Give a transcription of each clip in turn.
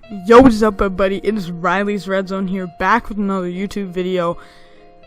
Yo, what's up, everybody? It is Riley's Redzone here, back with another YouTube video.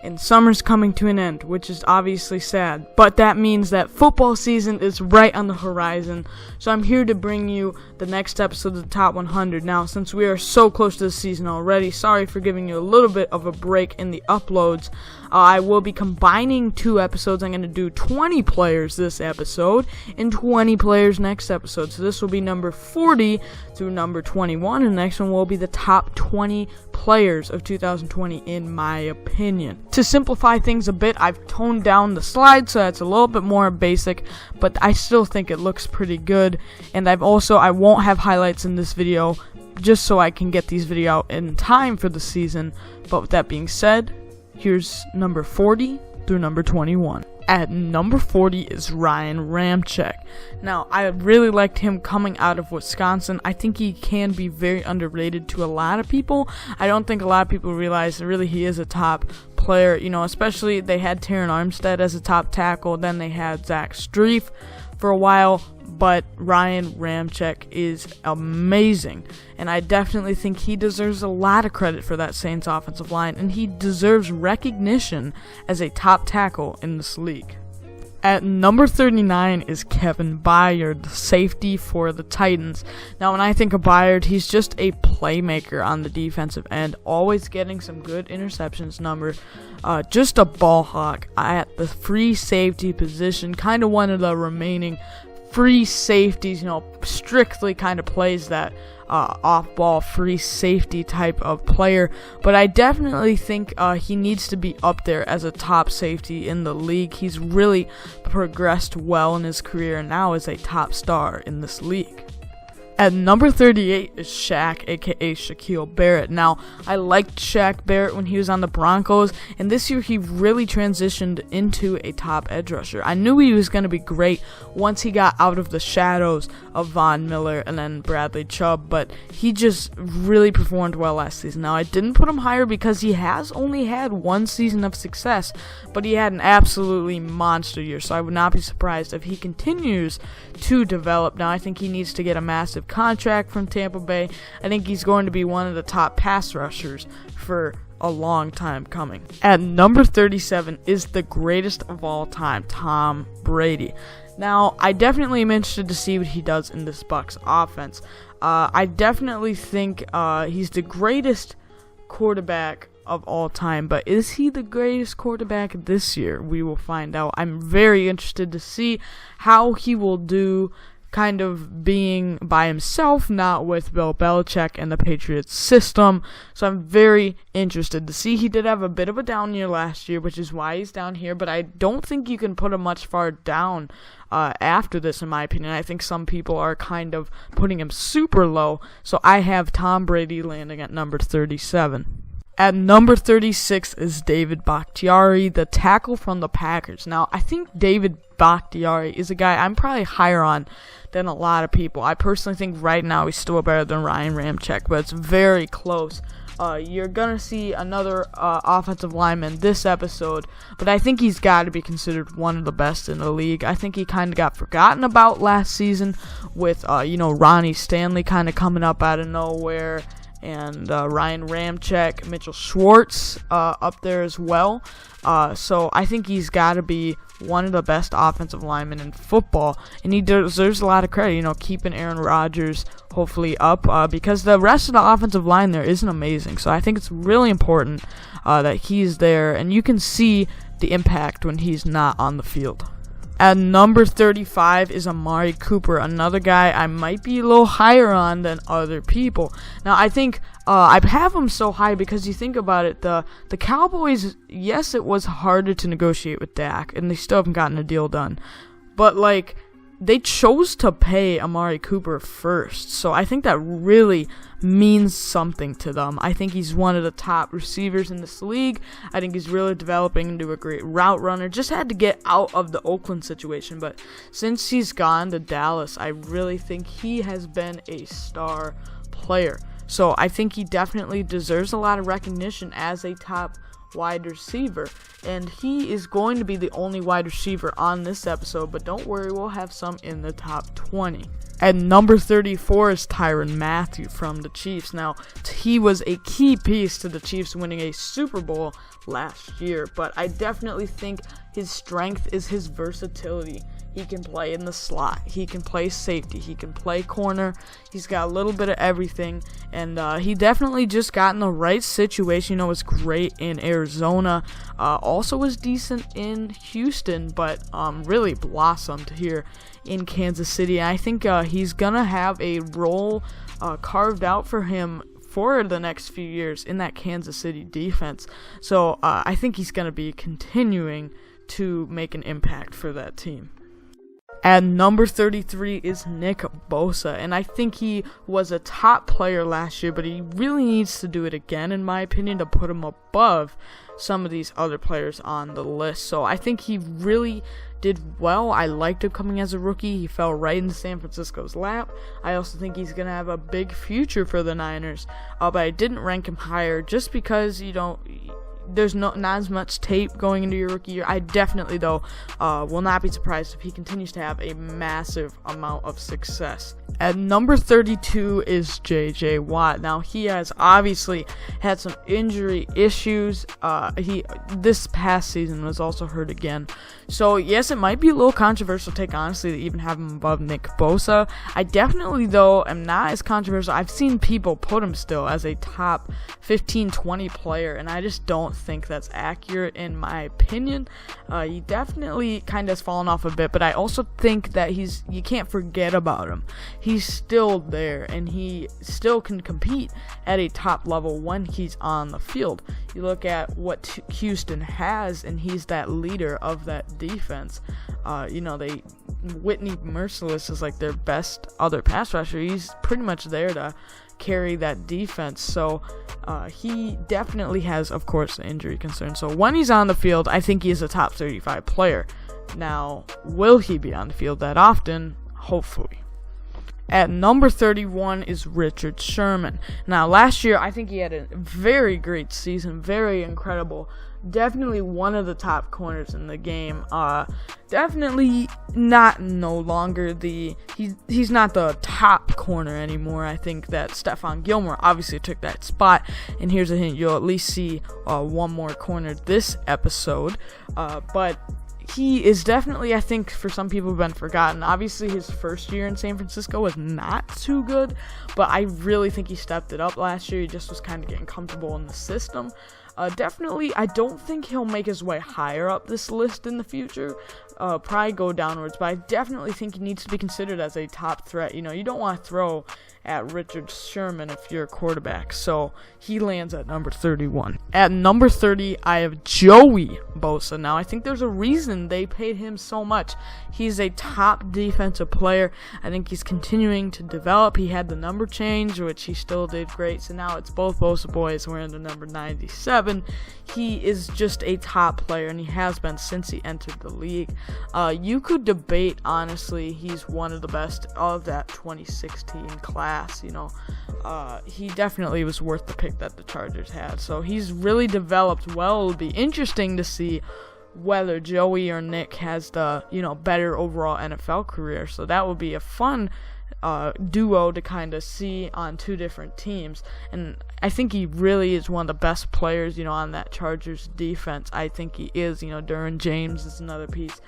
And summer's coming to an end, which is obviously sad, but that means that football season is right on the horizon. So I'm here to bring you the next episode of the Top 100. Now, since we are so close to the season already, sorry for giving you a little bit of a break in the uploads. I will be combining two episodes. I'm going to do 20 players this episode and 20 players next episode. So this will be number 40 through number 21, and the next one will be the top 20 players of 2020 in my opinion. To simplify things a bit, I've toned down the slide so that's a little bit more basic, but I still think it looks pretty good. And I won't have highlights in this video just so I can get these videos out in time for the season. But with that being said, here's number 40 through number 21. At number 40 is Ryan Ramczyk. Now, I really liked him coming out of Wisconsin. I think he can be very underrated to a lot of people. I don't think a lot of people realize that really he is a top player. You know, especially they had Terran Armstead as a top tackle. Then they had Zach Strief for a while. But Ryan Ramczyk is amazing, and I definitely think he deserves a lot of credit for that Saints offensive line, and he deserves recognition as a top tackle in this league. At number 39 is Kevin Byard, the safety for the Titans. Now, when I think of Byard, he's just a playmaker on the defensive end, always getting some good interceptions numbers. Just a ball hawk at the free safety position, kind of one of the remaining free safeties, you know, strictly kind of plays that off-ball free safety type of player. But I definitely think he needs to be up there as a top safety in the league. He's really progressed well in his career and now is a top star in this league. At number 38 is Shaq, aka Shaquille Barrett. Now, I liked Shaq Barrett when he was on the Broncos, and this year he really transitioned into a top edge rusher. I knew he was going to be great once he got out of the shadows of Von Miller and then Bradley Chubb, but he just really performed well last season. Now, I didn't put him higher because he has only had one season of success, but he had an absolutely monster year, so I would not be surprised if he continues to develop. Now, I think he needs to get a massive contract from Tampa Bay. I think he's going to be one of the top pass rushers for a long time coming. At number 37 is the greatest of all time, Tom Brady. Now, I definitely am interested to see what he does in this Bucs offense. I definitely think he's the greatest quarterback of all time, but is he the greatest quarterback this year? We will find out. I'm very interested to see how he will do, kind of being by himself, not with Bill Belichick and the Patriots system. So I'm very interested to see. He did have a bit of a down year last year, which is why he's down here, but I don't think you can put him much far down after this, in my opinion. I think some people are kind of putting him super low, so I have Tom Brady landing at number 37. At number 36 is David Bakhtiari, the tackle from the Packers. Now, I think David Bakhtiari is a guy I'm probably higher on than a lot of people. I personally think right now he's still better than Ryan Ramczyk, but it's very close. You're going to see another offensive lineman this episode, but I think he's got to be considered one of the best in the league. I think he kind of got forgotten about last season with, Ronnie Stanley kind of coming up out of nowhere, and Ryan Ramczyk, Mitchell Schwartz up there as well. So I think he's got to be one of the best offensive linemen in football, and he deserves a lot of credit, keeping Aaron Rodgers hopefully up, because the rest of the offensive line there isn't amazing. So I think it's really important that he's there, and you can see the impact when he's not on the field. At number 35 is Amari Cooper, another guy I might be a little higher on than other people. Now, I think I have him so high because you think about it, the Cowboys, yes, it was harder to negotiate with Dak, and they still haven't gotten a deal done. But, they chose to pay Amari Cooper first, so I think that really means something to them. I think he's one of the top receivers in this league. I think he's really developing into a great route runner. Just had to get out of the Oakland situation, but since he's gone to Dallas, I really think he has been a star player. So I think he definitely deserves a lot of recognition as a top wide receiver, and he is going to be the only wide receiver on this episode, but don't worry, we'll have some in the top 20. At number 34 is Tyrann Mathieu from the Chiefs. Now, he was a key piece to the Chiefs winning a Super Bowl last year, but I definitely think his strength is his versatility. He can play in the slot, he can play safety, he can play corner, he's got a little bit of everything, and he definitely just got in the right situation. Was great in Arizona, also was decent in Houston, but really blossomed here in Kansas City. And I think he's gonna have a role carved out for him for the next few years in that Kansas City defense. So I think he's gonna be continuing to make an impact for that team. At number 33 is Nick Bosa, and I think he was a top player last year, but he really needs to do it again, in my opinion, to put him above some of these other players on the list. So I think he really did well. I liked him coming as a rookie. He fell right into San Francisco's lap. I also think he's going to have a big future for the Niners, but I didn't rank him higher just because, there's not as much tape going into your rookie year. I definitely, though, will not be surprised if he continues to have a massive amount of success. At number 32 is J.J. Watt. Now, he has obviously had some injury issues. This past season was also hurt again. So, yes, it might be a little controversial take, honestly, to even have him above Nick Bosa. I definitely, though, am not as controversial. I've seen people put him still as a top 15, 20 player, and I just don't think that's accurate in my opinion. He definitely kind of has fallen off a bit, but I also think that you can't forget about him. He's still there, and he still can compete at a top level when he's on the field. You look at what Houston has, and he's that leader of that defense. Whitney Merciless is like their best other pass rusher. He's pretty much there to carry that defense. So he definitely has, of course, injury concerns. So when he's on the field, I think he is a top 35 player. Now, will he be on the field that often? Hopefully. At number 31 is Richard Sherman. Now, last year, I think he had a very great season, very incredible. Definitely one of the top corners in the game. Definitely no longer he's not the top corner anymore. I think that Stephon Gilmore obviously took that spot. And here's a hint, you'll at least see one more corner this episode. But he is definitely, I think, for some people, been forgotten. Obviously, his first year in San Francisco was not too good, but I really think he stepped it up last year. He just was kind of getting comfortable in the system. Definitely, I don't think he'll make his way higher up this list in the future. Probably go downwards, but I definitely think he needs to be considered as a top threat. You don't want to throw at Richard Sherman if you're a quarterback, so he lands at number 31. At number 30, I have Joey Bosa. Now, I think there's a reason they paid him so much. He's a top defensive player. I think he's continuing to develop. He had the number change, which he still did great, so now it's both Bosa boys wearing the number 97. He is just a top player, and he has been since he entered the league. You could debate, honestly, he's one of the best of that 2016 class. He definitely was worth the pick that the Chargers had. So he's really developed well. It'll be interesting to see whether Joey or Nick has the, better overall NFL career. So that would be a fun duo to kind of see on two different teams. And I think he really is one of the best players, on that Chargers defense. I think he is, Derwin James is another piece.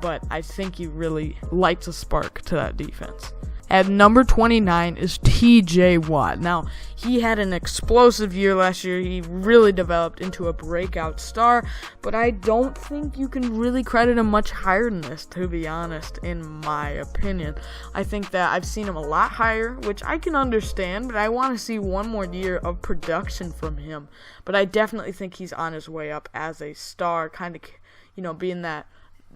But I think he really lights a spark to that defense. At number 29 is T.J. Watt. Now, he had an explosive year last year. He really developed into a breakout star, but I don't think you can really credit him much higher than this, to be honest, in my opinion. I think that I've seen him a lot higher, which I can understand, but I want to see one more year of production from him. But I definitely think he's on his way up as a star, kind of, being that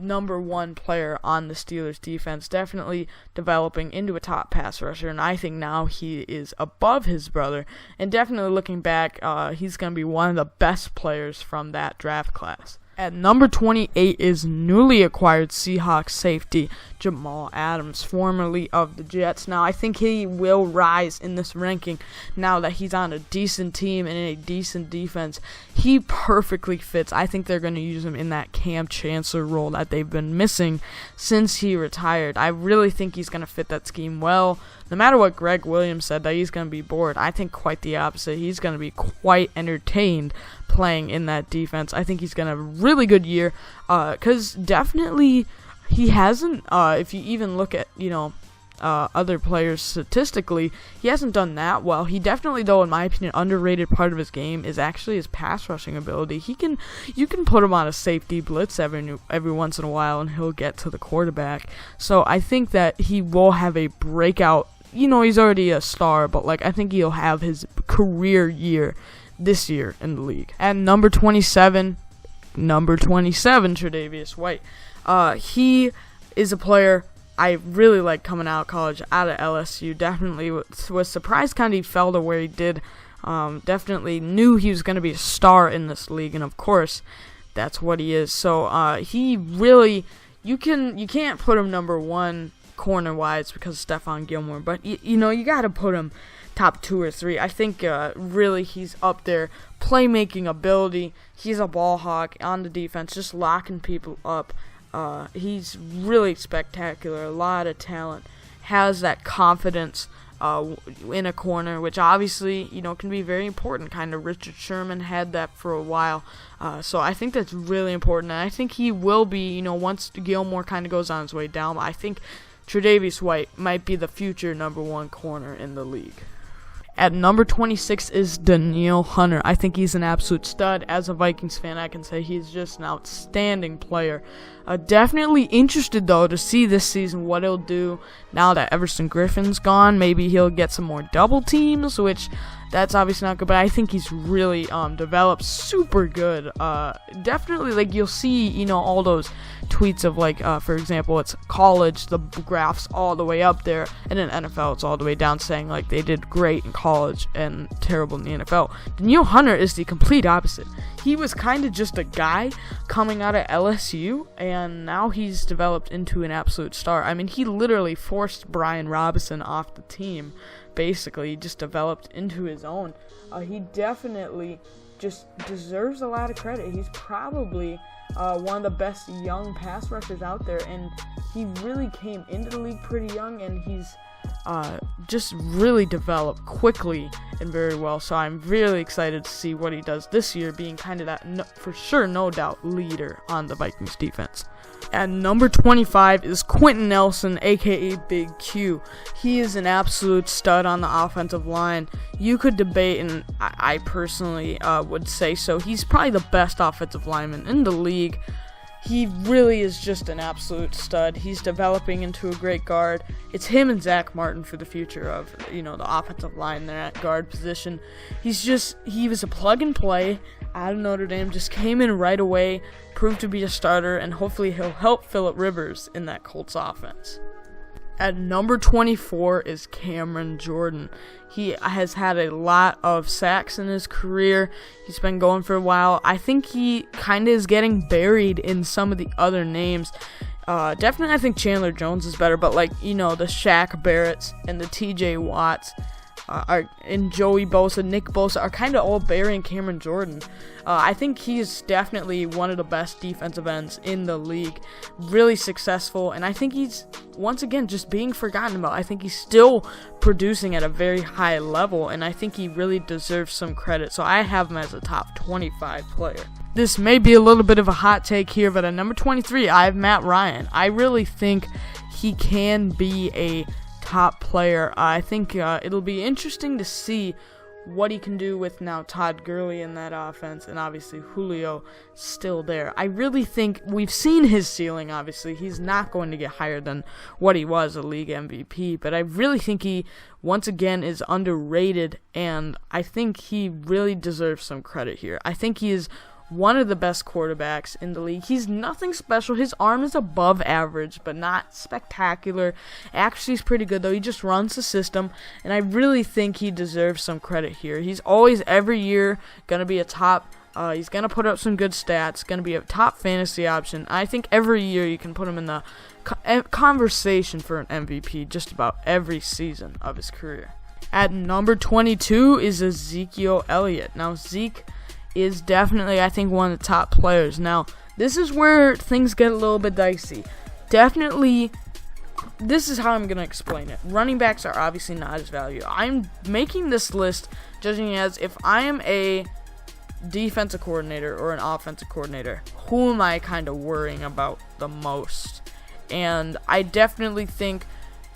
number one player on the Steelers defense, definitely developing into a top pass rusher, and I think now he is above his brother, and definitely looking back, he's going to be one of the best players from that draft class. At number 28 is newly acquired Seahawks safety Jamal Adams, formerly of the Jets. Now, I think he will rise in this ranking now that he's on a decent team and in a decent defense. He perfectly fits. I think they're going to use him in that Cam Chancellor role that they've been missing since he retired. I really think he's going to fit that scheme well. No matter what Greg Williams said, that he's going to be bored, I think quite the opposite. He's going to be quite entertained playing in that defense. I think he's going to have a really good year because definitely he hasn't, if you even look at, other players statistically, he hasn't done that well. He definitely, though, in my opinion, underrated part of his game is actually his pass rushing ability. You can put him on a safety blitz every once in a while and he'll get to the quarterback. So I think that he will have a breakout. He's already a star, but I think he'll have his career year this year in the league. At number 27, Tre'Davious White. He is a player I really like coming out of college, out of LSU. Definitely was surprised kind of he fell to where he did. Definitely knew he was going to be a star in this league, and of course, that's what he is. So he really, you can't put him number one corner-wise because of Stephon Gilmore, but you got to put him top 2 or 3. I think really he's up there. Playmaking ability, he's a ball hawk on the defense, just locking people up. He's really spectacular, a lot of talent, has that confidence in a corner, which obviously, can be very important. Kind of Richard Sherman had that for a while. So I think that's really important, and I think he will be, once Gilmore kind of goes on his way down, I think Tre'Davious White might be the future number 1 corner in the league. At number 26 is Danielle Hunter. I think he's an absolute stud. As a Vikings fan, I can say he's just an outstanding player. Definitely interested, though, to see this season what he'll do now that Everson Griffin's gone. Maybe he'll get some more double teams, which that's obviously not good, but I think he's really developed super good. Definitely, you'll see, all those tweets of, for example, it's college, the graph's all the way up there, and in NFL, it's all the way down, saying, they did great in college and terrible in the NFL. Danielle Hunter is the complete opposite. He was kind of just a guy coming out of LSU, and now he's developed into an absolute star. I mean, he literally forced Brian Robinson off the team. Basically, he just developed into his own. He definitely just deserves a lot of credit. He's probably one of the best young pass rushers out there, and he really came into the league pretty young, and he's just really developed quickly and very well. So I'm really excited to see what he does this year, being kind of that, for sure, no doubt, leader on the Vikings defense. At number 25 is Quentin Nelson, a.k.a. Big Q. He is an absolute stud on the offensive line. You could debate, and I personally would say so. He's probably the best offensive lineman in the league. He really is just an absolute stud. He's developing into a great guard. It's him and Zach Martin for the future of, the offensive line there at guard position. He was a plug and play out of Notre Dame, just came in right away, proved to be a starter, and hopefully he'll help Phillip Rivers in that Colts offense. At number 24 is Cameron Jordan. He has had a lot of sacks in his career. He's been going for a while. I think he kind of is getting buried in some of the other names. Definitely, I think Chandler Jones is better, but the Shaq Barretts and the TJ Watts and Joey Bosa, Nick Bosa are kind of all burying Cameron Jordan. I think he's definitely one of the best defensive ends in the league. Really successful, and I think he's, once again, just being forgotten about. I think he's still producing at a very high level, and I think he really deserves some credit. So I have him as a top 25 player. This may be a little bit of a hot take here, but at number 23, I have Matt Ryan. I really think he can be a top player. I think it'll be interesting to see what he can do with now Todd Gurley in that offense, and obviously Julio still there. I really think we've seen his ceiling. Obviously, he's not going to get higher than what he was, a league MVP, but I really think he, once again, is underrated, and I think he really deserves some credit here. I think he is one of the best quarterbacks in the league. He's nothing special. His arm is above average, but not spectacular. Actually, he's pretty good, though. He just runs the system, and I really think he deserves some credit here. He's always, every year, going to be a top He's going to put up some good stats, going to be a top fantasy option. I think every year you can put him in the conversation for an MVP just about every season of his career. At number 22 is Ezekiel Elliott. Now, Zeke is definitely, I think, one of the top players. Now, this is where things get a little bit dicey. Definitely, this is how I'm going to explain it. Running backs are obviously not his value. I'm making this list judging as if I am a defensive coordinator or an offensive coordinator, who am I kind of worrying about the most? And I definitely think,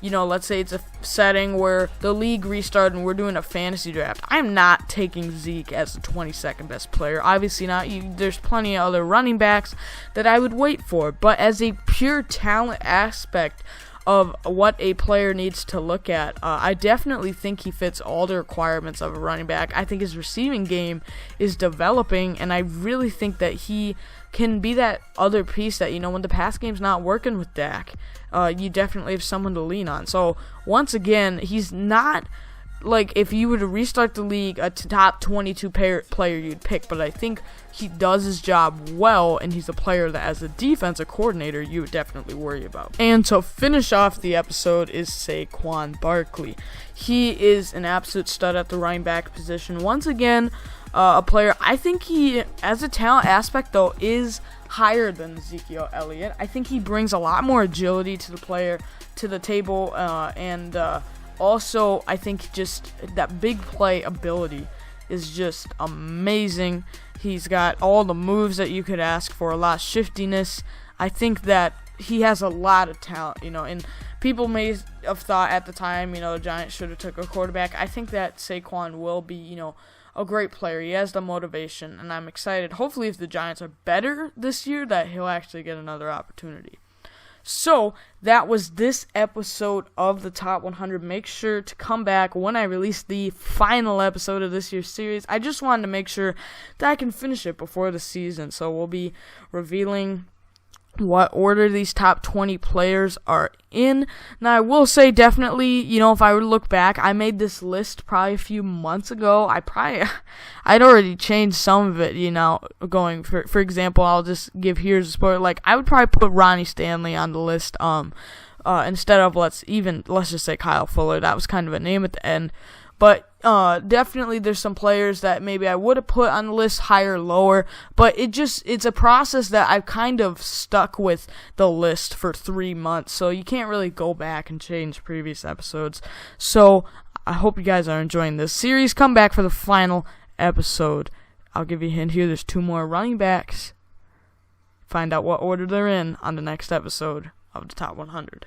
let's say it's a setting where the league restarted and we're doing a fantasy draft. I'm not taking Zeke as the 22nd best player. Obviously not. There's plenty of other running backs that I would wait for. But as a pure talent aspect of what a player needs to look at, I definitely think he fits all the requirements of a running back. I think his receiving game is developing, and I really think that he can be that other piece that, when the pass game's not working with Dak, you definitely have someone to lean on. So, once again, he's not like if you were to restart the league, a top 22 player you'd pick, but I think he does his job well, and he's a player that as a defensive coordinator you would definitely worry about. And to finish off the episode is Saquon Barkley. He is an absolute stud at the running back position. Once again, a player, I think he, as a talent aspect though, is higher than Ezekiel Elliott. I think he brings a lot more agility to the table, and also, I think just that big play ability is just amazing. He's got all the moves that you could ask for, a lot of shiftiness. I think that he has a lot of talent, and people may have thought at the time, the Giants should have took a quarterback. I think that Saquon will be, a great player. He has the motivation, and I'm excited. Hopefully, if the Giants are better this year, that he'll actually get another opportunity. So, that was this episode of the Top 100. Make sure to come back when I release the final episode of this year's series. I just wanted to make sure that I can finish it before the season. So, we'll be revealing what order these top 20 players are in. Now, I will say definitely, if I were to look back, I made this list probably a few months ago. I'd already changed some of it, going, for example, I'll just give here's a spoiler, like, I would probably put Ronnie Stanley on the list, instead of, let's just say Kyle Fuller. That was kind of a name at the end. But definitely there's some players that maybe I would have put on the list higher or lower, but it's a process that I've kind of stuck with the list for 3 months, so you can't really go back and change previous episodes. So I hope you guys are enjoying this series. Come back for the final episode. I'll give you a hint here, there's 2 more running backs. Find out what order they're in on the next episode of the Top 100.